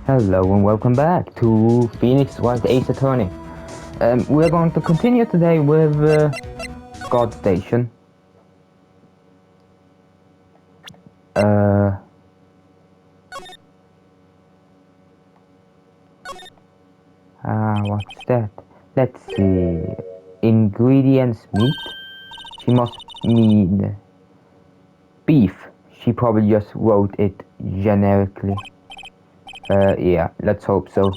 Hello and welcome back to Phoenix White Ace Attorney. We're going to continue today with God Station. What's that? Let's see. Ingredients meat. She must mean beef. She probably just wrote it generically. Yeah, let's hope so.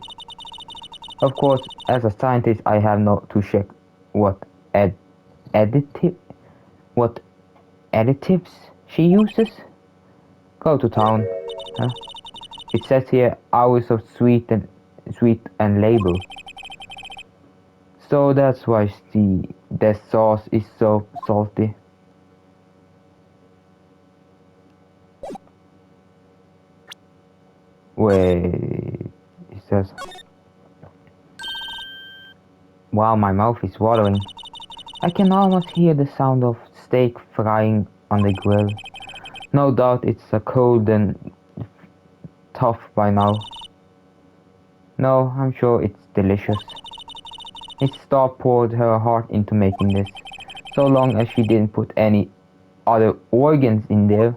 Of course, as a scientist, I have not to check what additive, what additives she uses. Go to town. Huh? It says here hours of sweet and labor. So that's why the sauce is so salty. Wait, it says. Wow, my mouth is watering. I can almost hear the sound of steak frying on the grill. No doubt it's a cold and tough by now. No, I'm sure it's delicious. Miss Star poured her heart into making this, so long as she didn't put any other organs in there.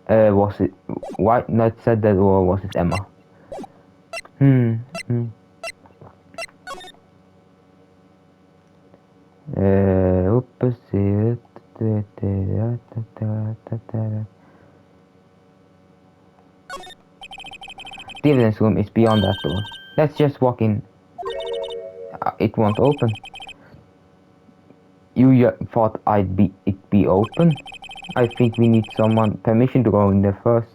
Was it White not said that, or was it Emma? The evidence room is beyond that door. Let's just walk in. It won't open. You thought it'd be open? I think we need someone permission to go in there first.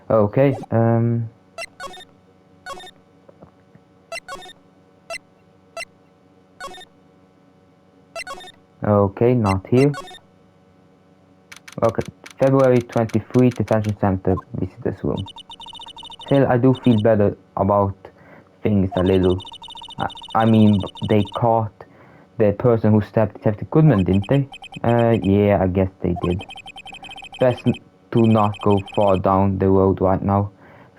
Okay, okay, not here. Okay, February 23, Detention Center, visitors room. Still, I do feel better about things a little. I mean, they caught the person who stabbed Detective Goodman, didn't they? Yeah, I guess they did. Best to not go far down the road right now.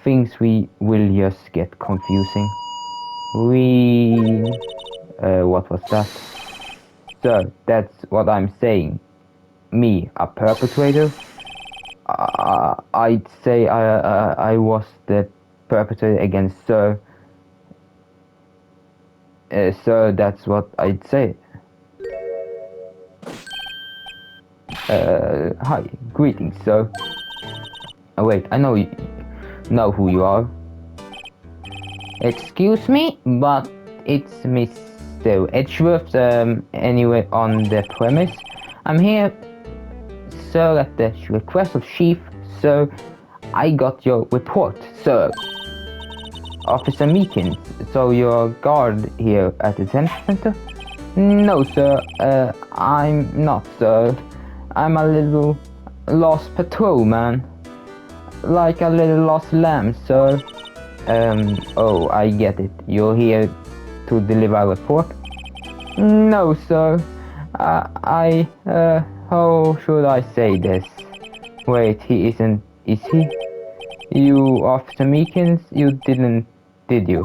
Things will just get confusing. What was that? Sir, that's what I'm saying. Me, a perpetrator? I'd say I was the perpetrator against Sir. Sir, that's what I'd say. Hi, greetings, sir. Oh, wait, I know who you are. Excuse me, but it's Mr. Edgeworth, anyway, on the premise. I'm here, sir, at the request of Chief, sir. I got your report, sir. Officer Meekins, so you're a guard here at the detention center? No, sir, I'm not, sir. I'm a little lost patrolman. Like a little lost lamb, sir. Oh, I get it. You're here to deliver a report? No, sir. How should I say this? Wait, he isn't, is he? You, Officer Meekins, you didn't, did you?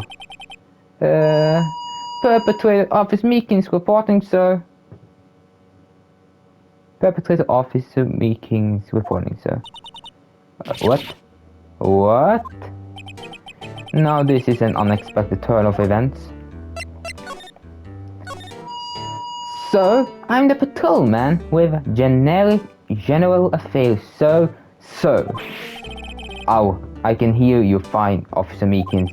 Perpetrator Officer Meekins reporting, sir. Perpetrator Officer Meekins reporting, sir. What? What? Now this is an unexpected turn of events. Sir, I'm the patrolman with general affairs, sir. Sir. Oh, I can hear you fine, Officer Meekins.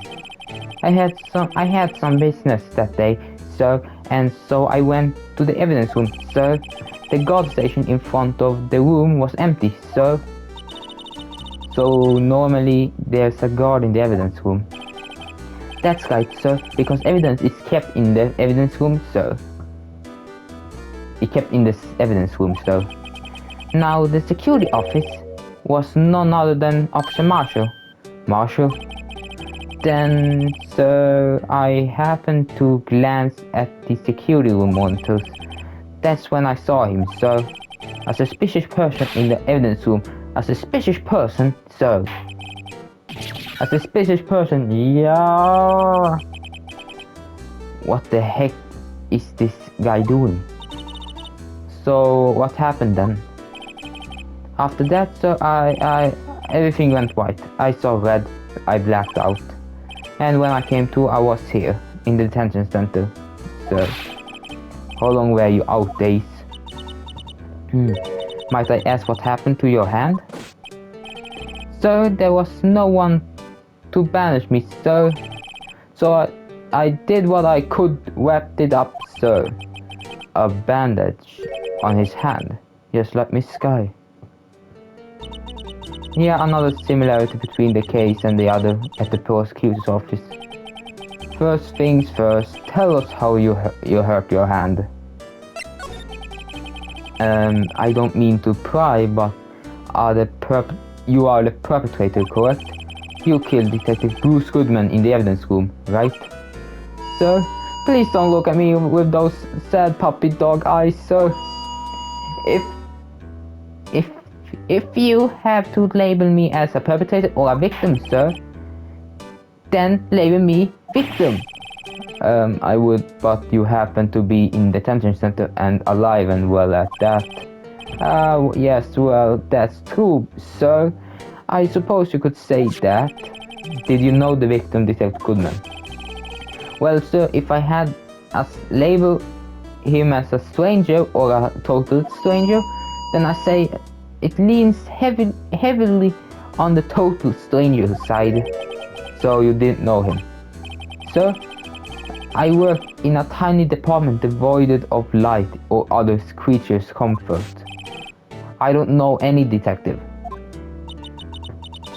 I had some business that day, sir, and so I went to the evidence room, sir. The guard station in front of the room was empty, sir. So normally there's a guard in the evidence room. That's right, sir, because evidence is kept in the evidence room, sir. It kept in the evidence room, sir. Now the security office was none other than Officer Marshall. Marshall? Then, sir, I happened to glance at the security room monitors. That's when I saw him, sir. A suspicious person in the evidence room A suspicious person, so. A suspicious person, yeah. What the heck is this guy doing? So what happened then? After that, so everything went white. I saw red, I blacked out. And when I came to, I was here, in the detention center. So, how long were you out, Days? Might I ask what happened to your hand? So, there was no one to banish me, so I did what I could, wrapped it up, so. A bandage on his hand, just like Miss Sky. Yeah, another similarity between the case and the other at the prosecutor's office. First things first, tell us how you hurt your hand. I don't mean to pry, but you are the perpetrator, correct? You killed Detective Bruce Goodman in the evidence room, right? Sir, please don't look at me with those sad puppy dog eyes, sir. If you have to label me as a perpetrator or a victim, sir, then label me victim. I would, but you happen to be in the detention center and alive and well at that. Yes, well, that's true, sir. I suppose you could say that. Did you know the victim, Detective Goodman? Well, sir, if I had label him as a stranger or a total stranger, then I say it leans heavily on the total stranger side. So you didn't know him. Sir, I work in a tiny department devoid of light or other creatures' comfort. I don't know any detective.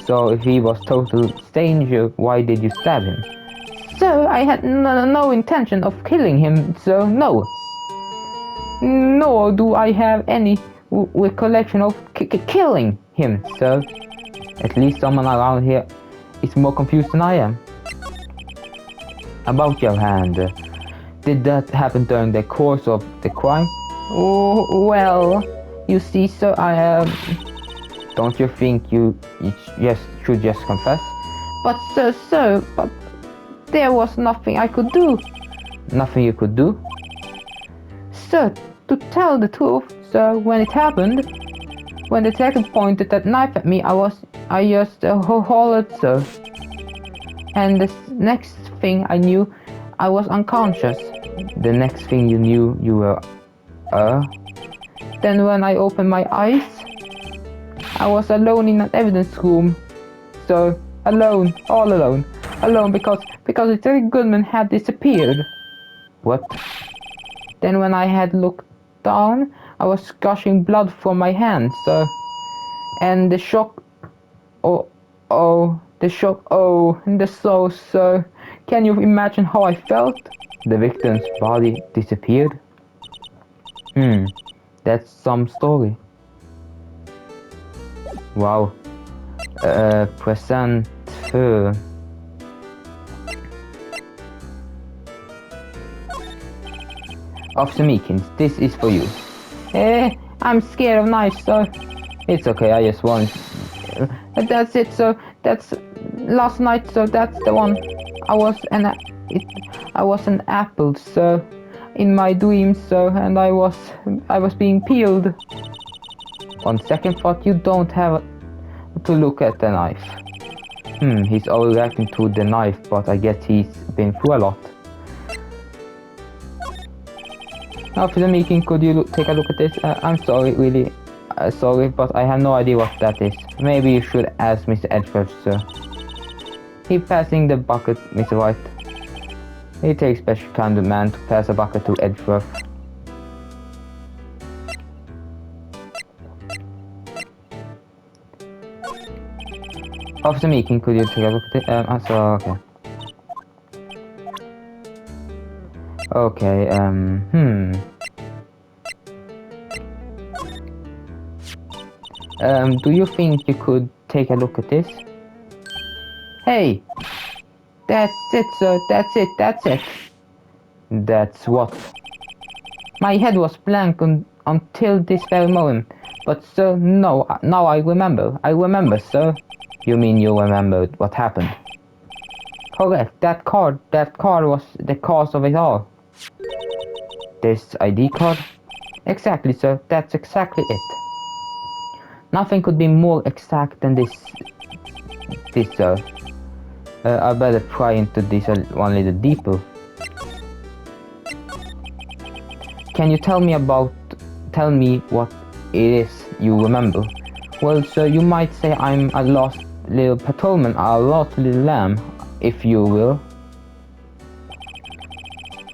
So if he was total stranger, why did you stab him? Sir, I had no intention of killing him, so no. Nor do I have any recollection of killing him, sir. At least someone around here is more confused than I am. About your hand, did that happen during the course of the crime? Oh, well, you see, sir, don't you think you should just confess? But sir, but there was nothing I could do. Nothing you could do? Sir, to tell the truth, sir, when it happened, when the detective pointed that knife at me, I just hollered, sir. And the next thing I knew, I was unconscious. The next thing you knew, you were, Then when I opened my eyes, I was alone in an evidence room. So, alone, all alone. Alone because Detective Goodman had disappeared. What? Then when I had looked down, I was gushing blood from my hand, so... And the shock... the shock, and the soul, so... Can you imagine how I felt? The victim's body disappeared? That's some story. Wow. Present fur. Officer Meekins, this is for you. I'm scared of knives, sir. It's okay, I just want... That's it, sir. That's... Last night, sir, that's the one. I was an apple, sir. In my dreams, sir, and I was being peeled. On second thought, you don't have to look at the knife. He's overreacting to the knife, but I guess he's been through a lot. Officer Meekin, could you take a look at this? I'm sorry, really sorry, but I have no idea what that is. Maybe you should ask Mr. Edgeworth, sir. He passing the bucket, Mr. Wright. It takes special kind of man to pass a bucket to Edgeworth. Officer Meekin, could you take a look at it? I'm sorry, okay. Okay, do you think you could take a look at this? Hey! That's it, sir, that's it. That's what? My head was blank until this very moment. But sir, no, now I remember, sir. You mean you remembered what happened? Correct, that card was the cause of it all. This ID card? Exactly, sir, that's exactly it. Nothing could be more exact than this, sir. I better pry into this one little deeper. Can you tell me what it is you remember? Well, sir, you might say I'm a lost little patrolman, a lost little lamb, if you will.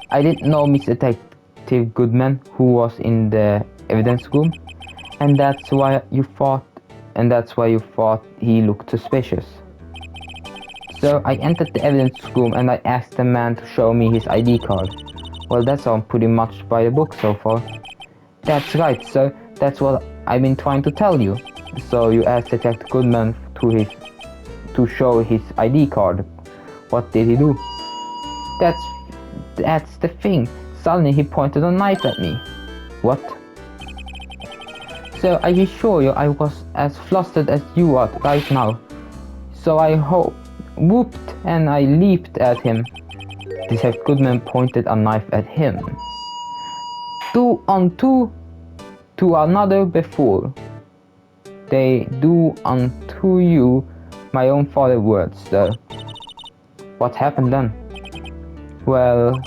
I didn't know Miss Detective Goodman, who was in the evidence room, and that's why you thought he looked suspicious. So I entered the evidence room and I asked the man to show me his ID card. Well, that sounds pretty much by the book so far. That's right, sir. That's what I've been trying to tell you. So you asked Detective Goodman to show his ID card. What did he do? That's the thing. Suddenly he pointed a knife at me. What? So I assure you I was as flustered as you are right now. So I whooped and I leaped at him. Detective Goodman pointed a knife at him. To another before. They do unto you my own father's words, sir. What happened then? Well,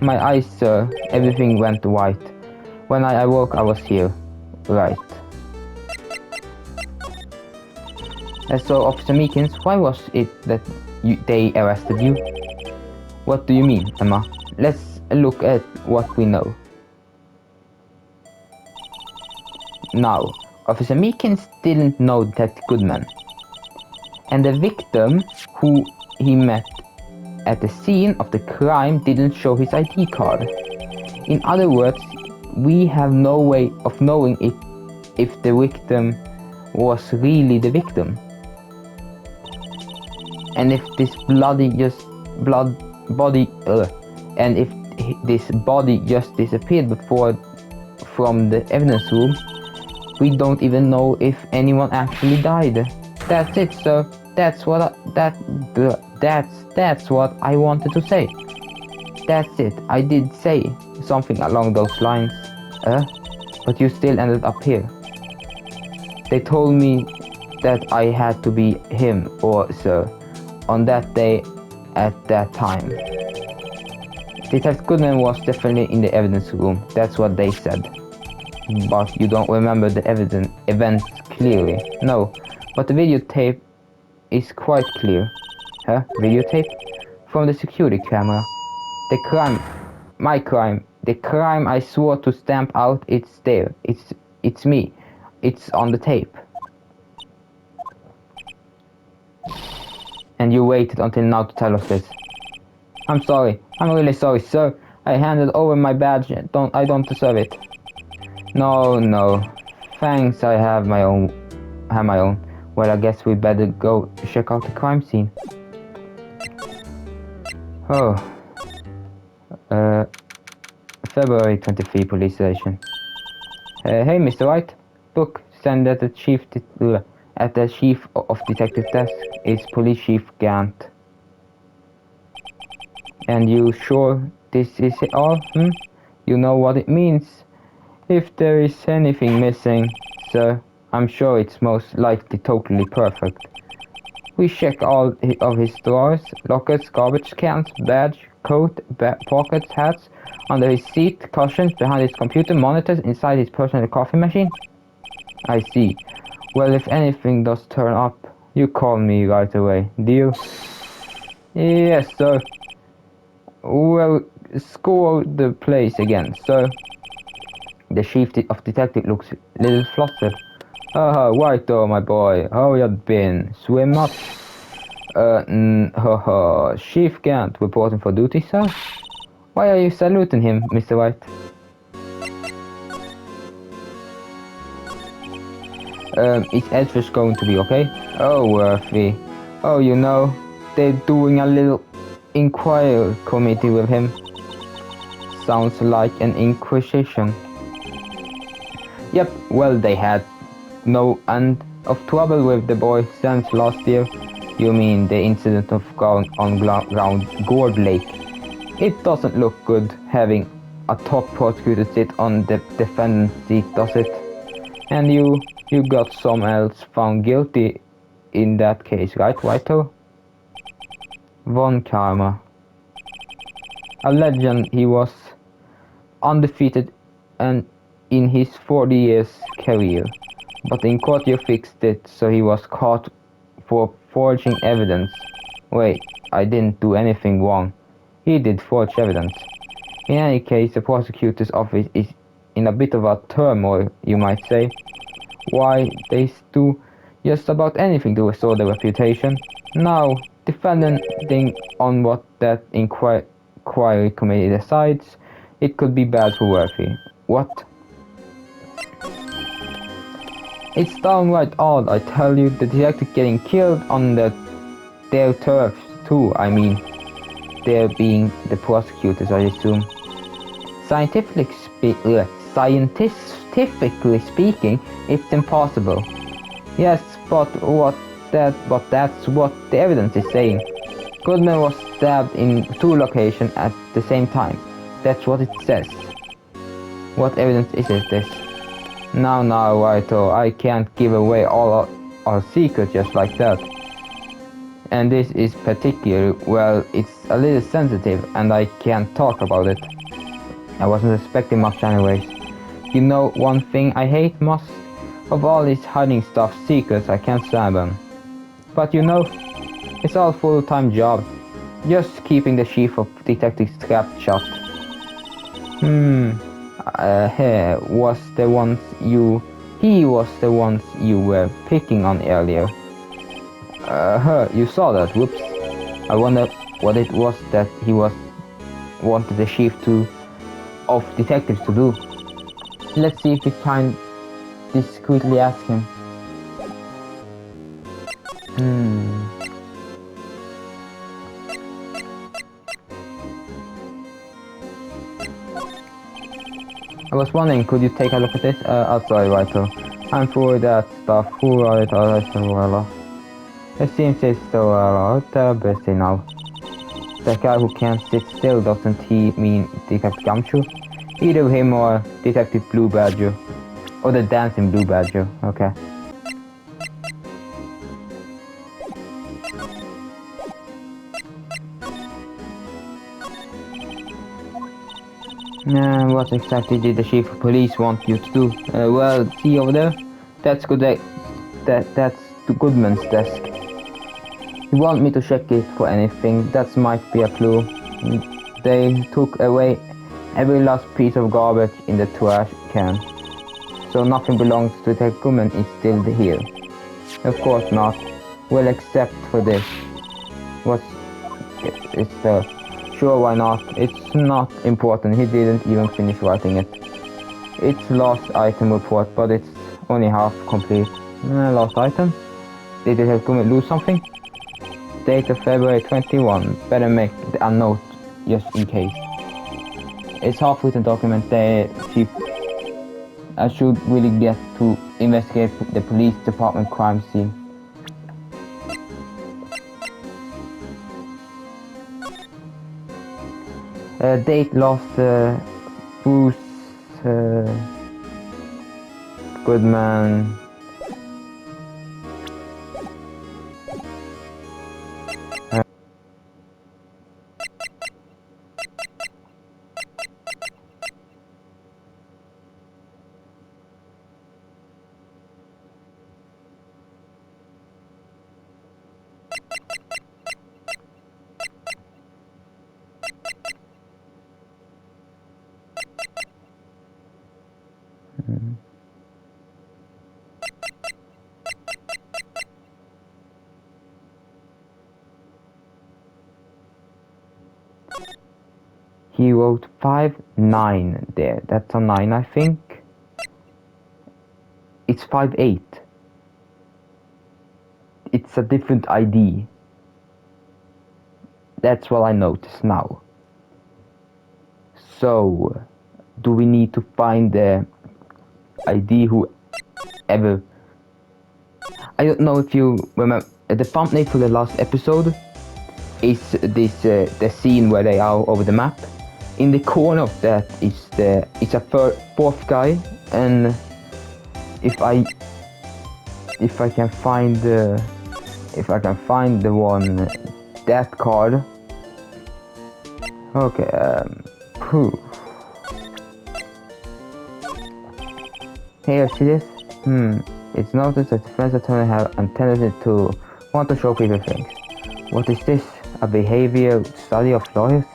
my eyes, sir, everything went white. When I awoke, I was here. Right. So, Officer Meekins, why was it that they arrested you? What do you mean, Emma? Let's look at what we know. Now, Officer Meekins didn't know Detective Goodman. And the victim who he met at the scene of the crime didn't show his ID card. In other words, we have no way of knowing if the victim was really the victim. And if this body just disappeared from the evidence room, we don't even know if anyone actually died. That's it, sir. That's what I wanted to say. That's it. I did say something along those lines. But you still ended up here. They told me that I had to be him or sir on that day at that time. Detective Goodman was definitely in the evidence room. That's what they said. But you don't remember the events clearly. No, but the videotape is quite clear. Huh? Videotape? From the security camera. The crime I swore to stamp out, it's there. It's me. It's on the tape. And you waited until now to tell us this. I'm sorry. I'm really sorry, sir. I handed over my badge. I don't deserve it. No. Thanks, I have my own. Well, I guess we better go check out the crime scene. Oh. February 23 police station. Hey, Mr. Wright. Book sent at the chief of detective desk is Police Chief Gant. And you sure this is all? You know what it means. If there is anything missing, sir, I'm sure it's most likely totally perfect. We check all of his drawers, lockers, garbage cans, badge, coat, pockets, hats, under his seat, cushions, behind his computer, monitors, inside his personal coffee machine. I see. Well, if anything does turn up, you call me right away, deal? Yes, sir. Well, score the place again, sir. The chief of detective looks a little flustered. Right though, my boy. How you been? Swim much? Chief Gant reporting for duty, sir? Why are you saluting him, Mr. White? Is Edfish going to be okay? Oh, Worthy. Oh, you know, they're doing a little inquiry committee with him. Sounds like an inquisition. Yep, well, they had no end of trouble with the boy since last year. You mean the incident of ground Gourd Lake? It doesn't look good having a top prosecutor sit on the defendant's seat, does it? And you got someone else found guilty in that case, right, Whito? Von Karma. A legend, he was undefeated and in his 40 years career. But in court you fixed it, so he was caught for forging evidence. Wait, I didn't do anything wrong. He did forge evidence. In any case, the prosecutor's office is in a bit of a turmoil, you might say. Why, they do just about anything to restore their reputation. Now, depending on what that inquiry committee decides, it could be bad for Worthy. What? It's downright odd, I tell you, the detective getting killed on their turf too, I mean. They're being the prosecutors, I assume. Scientifically speaking, it's impossible. Yes, but that's what the evidence is saying. Goodman was stabbed in 2 locations at the same time. That's what it says. What evidence is it this? Now, Whiteo, I can't give away all our secrets just like that. And this is particular, well, it's a little sensitive and I can't talk about it. I wasn't expecting much anyways. You know one thing I hate most? Of all this hiding stuff secrets, I can't stand them. But you know, it's all full-time job. Just keeping the chief of detectives trapped shut. He was the ones you were picking on earlier. You saw that, whoops. I wonder what it was that he wanted the chief of detectives to do. Let's see if we can discreetly ask him. I was wondering, could you take a look at this? Sorry, Whiteo. I'm through with that stuff. Who are it? It seems it's still busy now. The guy who can't sit still, doesn't he mean Detective Gumshoe? Either him or Detective Blue Badger. Or the dancing Blue Badger, okay. What exactly did the chief of police want you to do? Well, see over there? That's good. That's the Goodman's desk. You want me to check it for anything? That might be a clue. They took away every last piece of garbage in the trash can. So nothing belongs to the Goodman is still here. Of course not. Well, except for this. Sure, why not? It's not important. He didn't even finish writing it. It's lost item report, but it's only half complete. Lost item? Did it have to lose something? Date of February 21. Better make a note just in case. It's half-written document. I should really get to investigate the police department crime scene. Date lost. Bruce Goodman. He wrote 5-9 there. That's a 9, I think. It's 5-8. It's a different ID. That's what I notice now. So, do we need to find the ID whoever. I don't know if you remember the thumbnail for the last episode is this the scene where they are over the map. In the corner of that is a fourth guy, and if I can find the one, that card. Okay, Here, see this? It's noticed that the friends at home have a tendency to want to show people things. What is this? A behavior study of lawyers?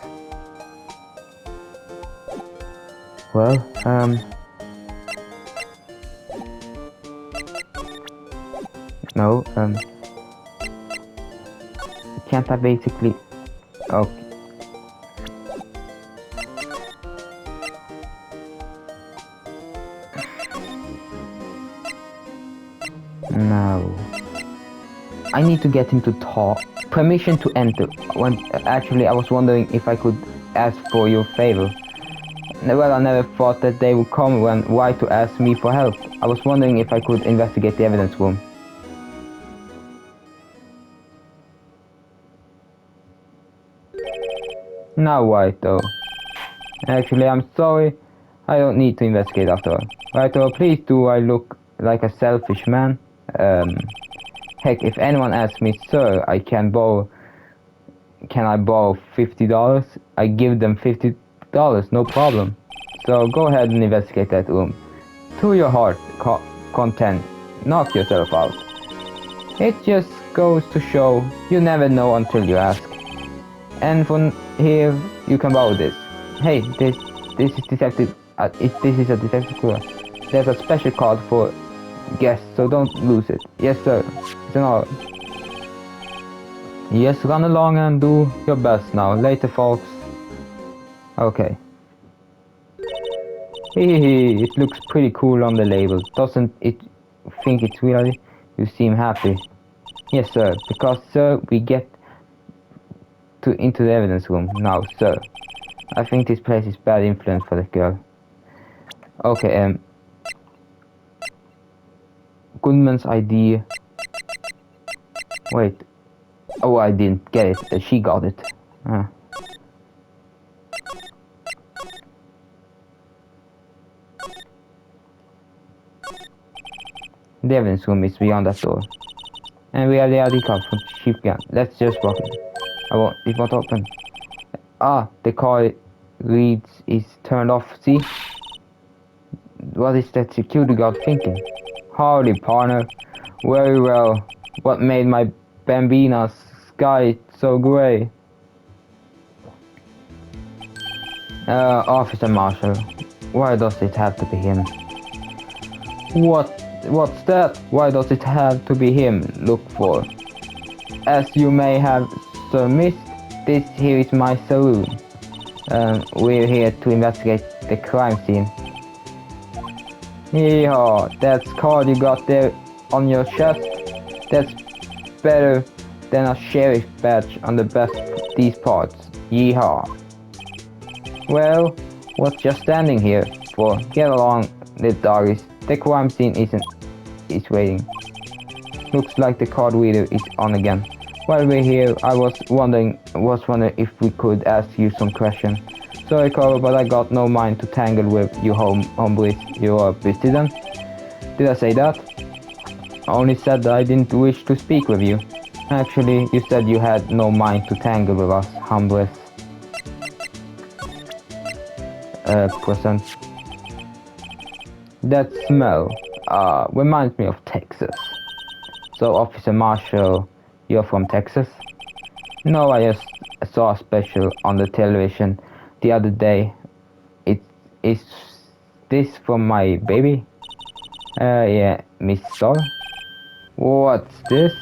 Well, no, can't I basically... Okay. No. I need to get him to talk. Permission to enter. Actually, I was wondering if I could ask for your favor. Well, I never thought that they would come when why to ask me for help. I was wondering if I could investigate the evidence room. Now why though? Actually, I'm sorry. I don't need to investigate after all. Right, though, please do I look like a selfish man? Heck, if anyone asks me, sir, can I borrow $50? I give them $50, no problem. So go ahead and investigate that room. To your heart content, knock yourself out. It just goes to show you never know until you ask. And from here, you can borrow this. Hey, this is detective. This is a detective cooler. There's a special card for guests, so don't lose it. Yes, sir. It's an honor. Yes, run along and do your best now. Later, folks. Okay. Hehe, it looks pretty cool on the label. Doesn't it think it's really? You seem happy. Yes, sir. Because, sir, we get into the evidence room now, sir. I think this place is bad influence for the girl. Okay, Goodman's ID. Wait. Oh, I didn't get it. She got it. The evidence room is beyond that door. And we have the ID card for Chief Gun. Let's just walk in. It won't open. Ah, the car reads is turned off, see? What is that security guard thinking? Howdy, partner. Very well. What made my Bambina's sky so grey? Officer Marshall. Why does it have to be him? What's that? Why does it have to be him? Look for. As you may have surmised, this here is my saloon. We're here to investigate the crime scene. Yeehaw, that card you got there on your chest, that's better than a sheriff badge on the best these parts. Yeehaw. Well, what's just standing here for? Get along, little doggies. The crime scene is waiting. Looks like the card reader is on again. While we're here, I was wondering if we could ask you some questions. Sorry, Carl, but I got no mind to tangle with you hombres. You're busy then? Did I say that? I only said that I didn't wish to speak with you. Actually, you said you had no mind to tangle with us hombres. Present. That smell reminds me of Texas. So, Officer Marshall, you're from Texas? No, I just saw a special on the television the other day. Is this from my baby? Yeah, Miss Sol. What's this?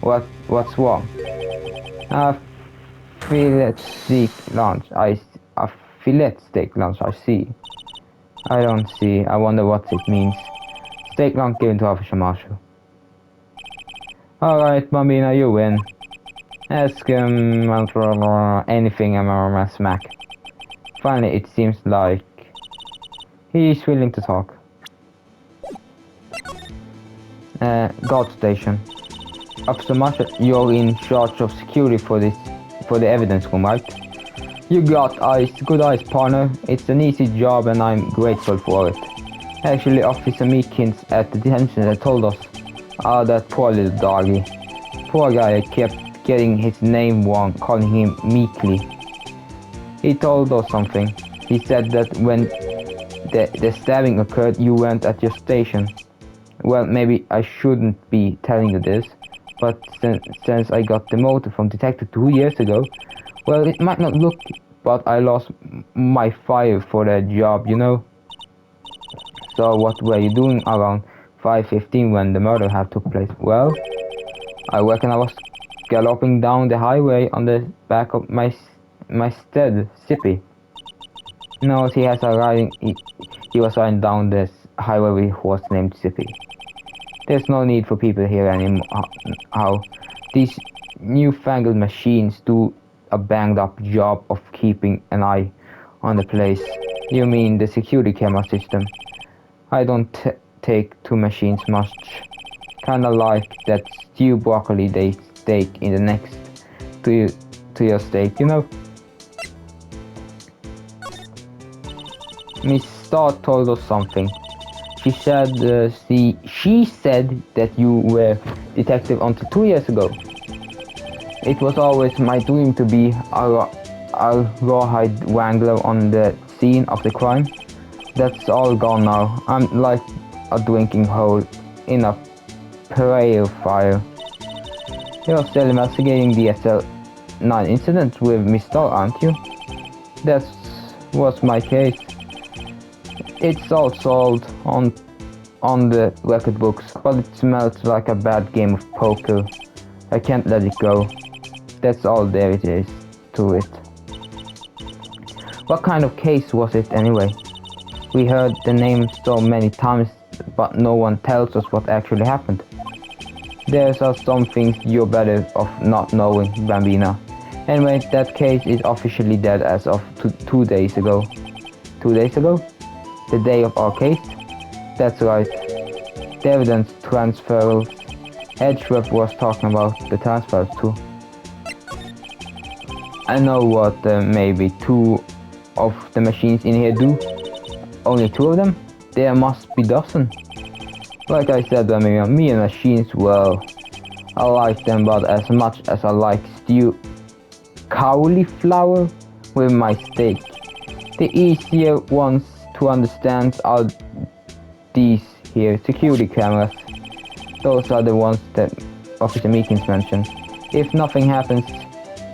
What's wrong? A fillet steak lunch. A fillet steak lunch. I see. I don't see. I wonder what it means. Steak lunch given to Officer Marshall. Alright, Bambina, you win. Ask him anything I'm smack. Finally, it seems like he's willing to talk. guard station. Officer Marshall, you're in charge of security for the evidence room, right? You got eyes, good eyes, partner. It's an easy job and I'm grateful for it. Actually, Officer Meekins at the detention center told us. Ah, that poor little doggy. Poor guy, I kept getting his name wrong, calling him Meekly. He told us something. He said that when the stabbing occurred, you weren't at your station. Well, maybe I shouldn't be telling you this, but since I got demoted from detective 2 years ago, well, it might not look, but I lost my fire for that job, you know? So what were you doing around 5:15 when the murder had took place? Well, I reckon I was galloping down the highway on the back of my steed, Sippy. No, he was riding down this highway with a horse named Sippy. There's no need for people here anymore. How these newfangled machines do a banged up job of keeping an eye on the place. You mean the security camera system? I don't take to machines much. Kinda like that stew broccoli they steak in the next to your steak, you know? Miss Starr told us something. She said that you were detective until 2 years ago. It was always my dream to be a rawhide wrangler on the scene of the crime. That's all gone now. I'm like a drinking hole in a prayer fire. You're still investigating the SL9 incident with Miss Starr, aren't you? That was my case. It's all solved on the record books, but it smells like a bad game of poker. I can't let it go. That's all there is to it. What kind of case was it anyway? We heard the name so many times, but no one tells us what actually happened. There are some things you're better off not knowing, Bambina. Anyway, that case is officially dead as of 2 days ago. 2 days ago? The day of our case? That's right. The evidence transfers. Edgeworth was talking about the transfers too. I know what maybe 2 of the machines in here do. Only 2 of them? There must be dozen. Like I said, me and machines, well, I like them, but as much as I like stew cauliflower with my steak, the easier ones to understand are these here security cameras. Those are the ones that Officer Meekins mentioned. If nothing happens,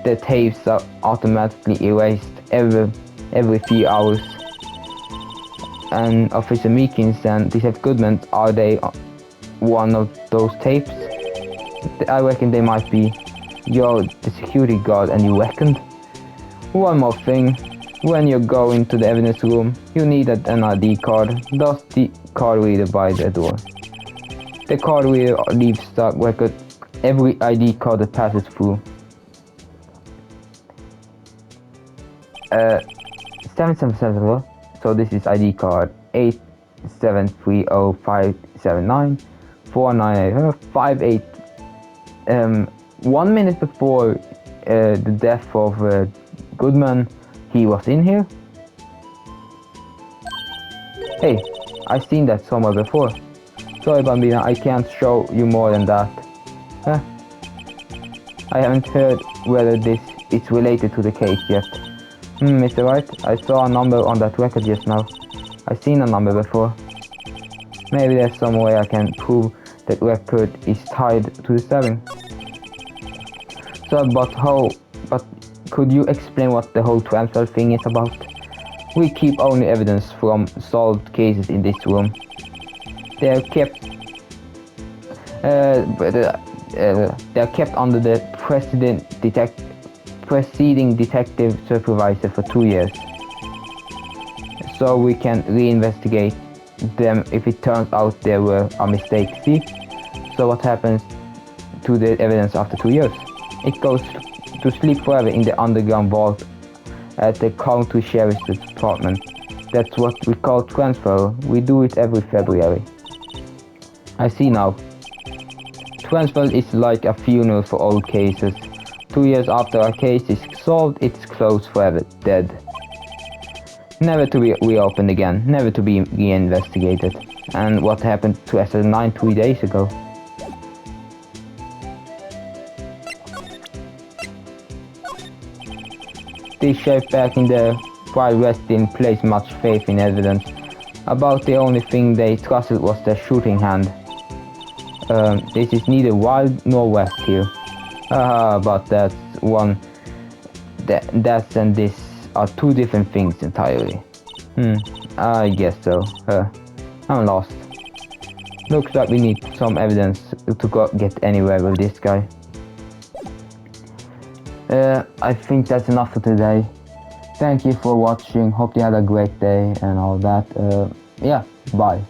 the tapes are automatically erased every few hours. And Officer Meekins and Detective Goodman, are they one of those tapes? I reckon they might be. You're the security guard and you reckoned. One more thing. When you go into the evidence room, you need an ID card. Does the card reader by the door? The card reader leaves the record every ID card that passes through. 777. So this is ID card 873057949858. 1 minute before the death of Goodman, he was in here. Hey, I've seen that somewhere before. Sorry, Bambina, I can't show you more than that. Huh? I haven't heard whether this is related to the case yet. Mr. Wright, I saw a number on that record just now. I've seen a number before. Maybe there's some way I can prove that record is tied to the stabbing. So, but could you explain what the whole transfer thing is about? We keep only evidence from solved cases in this room. They are kept under the preceding detective supervisor for 2 years. So we can reinvestigate them if it turns out there were a mistake. See? So what happens to the evidence after 2 years? It goes to sleep forever in the underground vault at the county sheriff's department. That's what we call transfer. We do it every February. I see now. Transfer is like a funeral for old cases. 2 years after a case is solved, it's closed forever, dead. Never to be reopened again, never to be reinvestigated. And what happened to SL9 3 days ago? The sheriff back in the Wild West didn't place much faith in evidence. About the only thing they trusted was their shooting hand. This is neither Wild nor West here. But that's one. That and this are two different things entirely. I guess so. I'm lost. Looks like we need some evidence to get anywhere with this guy. I think that's enough for today. Thank you for watching. Hope you had a great day and all that. Yeah, bye.